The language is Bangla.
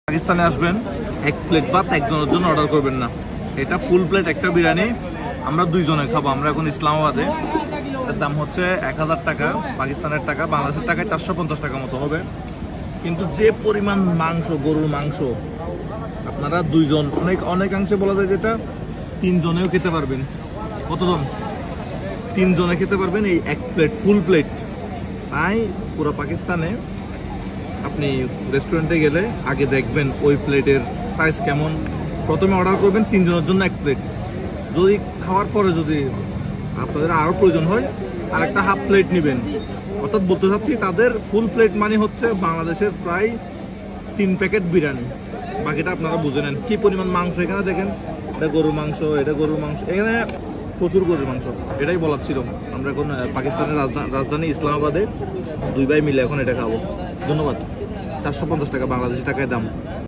পাকিস্তানে আসবেন, এক প্লেট ভাত একজনের জন্য অর্ডার করবেন না। এটা ফুল প্লেট একটা বিরিয়ানি, আমরা দুইজনে খাবো। আমরা এখন ইসলামাবাদে, এর দাম হচ্ছে 1000 টাকা, পাকিস্তানের টাকা, বাংলাদেশের টাকায় 450 টাকা মতো হবে। কিন্তু যে পরিমাণ মাংস, গরুর মাংস, আপনারা দুইজন, অনেকাংশে বলা যায় যেটা 3 জনেও খেতে পারবেন। কতজন? 3 জনে খেতে পারবেন এই এক প্লেট, ফুল প্লেট। তাই পুরো পাকিস্তানে আপনি রেস্টুরেন্টে গেলে আগে দেখবেন ওই প্লেটের সাইজ কেমন। প্রথমে অর্ডার করবেন 3 জনের জন্য এক প্লেট। যদি খাওয়ার পরে যদি আপনাদের আরও প্রয়োজন হয়, আর একটা হাফ প্লেট নেবেন। অর্থাৎ বলতে চাচ্ছি, তাদের ফুল প্লেট মানে হচ্ছে বাংলাদেশের প্রায় 3 প্যাকেট বিরিয়ানি। বাকিটা আপনারা বুঝে নেন কী পরিমাণ মাংস। এখানে দেখেন, এটা গরুর মাংস, এটা গরুর মাংস, এখানে প্রচুর গরুর মাংস। এটাই বলার ছিল। আমরা এখন পাকিস্তানের রাজধানী ইসলামাবাদে 2 ভাই মিলে এখন এটা খাবো। ধন্যবাদ। 450 টাকা বাংলাদেশি টাকায় দাম।